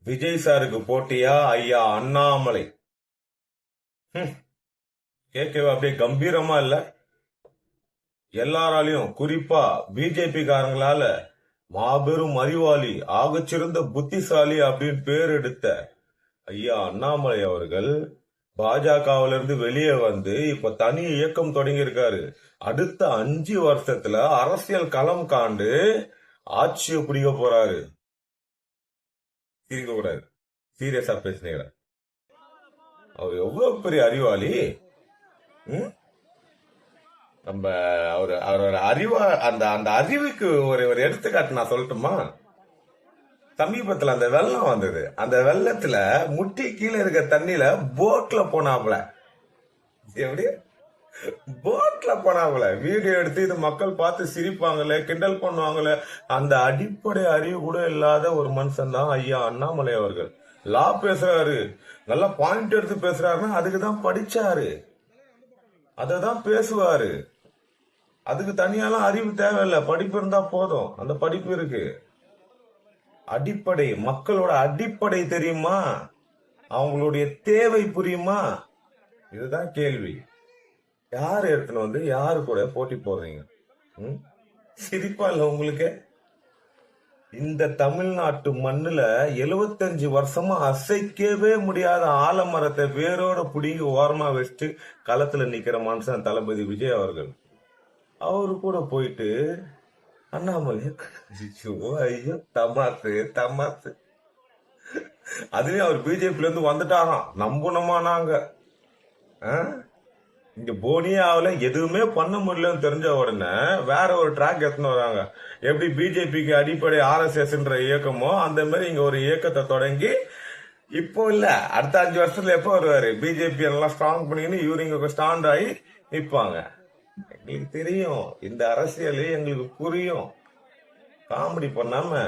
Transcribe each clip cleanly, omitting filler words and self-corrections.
விஜய் சாருக்கு போட்டியா ஐயா அண்ணாமலை? கேட்கவே அப்படியே கம்பீரமா இல்ல? எல்லாராலையும் குறிப்பா பிஜேபி காரங்களால மாபெரும் அறிவாளி, ஆகச்சிறந்த புத்திசாலி அப்படின்னு பேர் எடுத்த ஐயா அண்ணாமலை அவர்கள் பாஜகவிலிருந்து வெளியே வந்து இப்ப தனி இயக்கம் தொடங்கி இருக்காரு. அடுத்த 5 வருஷத்துல அரசியல் களம் காண்டு ஆட்சியை பிடிக்க போறாரு. சிரிக்க கூடாது, சீரியஸா பேசுனீங்க. அவர் எவ்வளவு பெரிய அறிவாளி. நம்ம அவரோட அறிவா அந்த அந்த அறிவுக்கு ஒரு எடுத்துக்காட்டு நான் சொல்லட்டுமா? சமீபத்துல அந்த வெள்ளம் வந்தது. அந்த வெள்ளத்துல முட்டி கீழே இருக்க தண்ணியில போட்ல போனாப்புல. எப்படி போட்ல போனாப்புல வீடியோ எடுத்து இது மக்கள் பார்த்து சிரிப்பாங்களே, கிண்டல் பண்ணுவாங்களே. அந்த அடிப்படை அறிவு கூட இல்லாத ஒரு மனுஷன் தான் ஐயா அண்ணாமலை அவர்கள். லா பேசுறாரு, நல்லா பாயிண்ட் எடுத்து பேசுறாருன்னா அதுக்குதான் படிச்சாரு, அததான் பேசுவாரு. அதுக்கு தனியாலாம் அறிவு தேவையில்லை, படிப்பு இருந்தா போதும். அந்த படிப்பு இருக்கு. அடிப்படை, மக்களோட அடிப்படை தெரியுமா? அவங்களுடைய தேவை புரியுமா? இதுதான் கேள்வி. யார் எடுத்துன்னு வந்து யாரு கூட போட்டி போடுறீங்க? சிரிப்பா இல்ல உங்களுக்கு? இந்த தமிழ்நாட்டு மண்ணுல 75 வருஷமா அசைக்கவே முடியாத ஆலமரத்தை வேரோட புடிங்கி ஓரமா வச்சுட்டு களத்துல நிக்கிற மனுஷன் தளபதி விஜய் அவர்கள். அவரு கூட போயிட்டு அண்ணாமலை ஐயோ தமாசு தமாசு. அதுலயும் அவர் பிஜேபில இருந்து வந்துட்டாராம். நம்பணுமா நாங்க? இங்க போனியே ஆகல, எதுவுமே பண்ண முடியலன்னு தெரிஞ்ச உடனே வேற ஒரு ட்ராக் எடுத்துன்னு வராங்க. எப்படி பிஜேபிக்கு அடிப்படை RSS இயக்கமோ அந்த மாதிரி இங்க ஒரு இயக்கத்தை தொடங்கி இப்போ இல்ல அடுத்த 5 வருஷத்துல எப்ப வருவாரு? பிஜேபி எல்லாம் ஸ்ட்ராங் பண்ணின்னு இவரு இங்க ஸ்டாண்ட் ஆகி நிப்பாங்க. எங்களுக்கு தெரியும், இந்த அரசியல் எங்களுக்கு புரியும். காமெடி பண்ணாம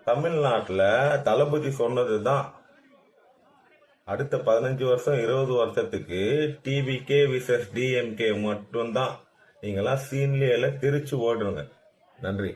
தமிழ்நாட்டுல தளபதி சொன்னதுதான் அடுத்த 15 வருஷம் 20 வருஷத்துக்கு டிவிகே விசஸ் DMK மட்டும்தான். நீங்கெல்லாம் சீன்லயே திருச்சி ஓடுங்க. நன்றி.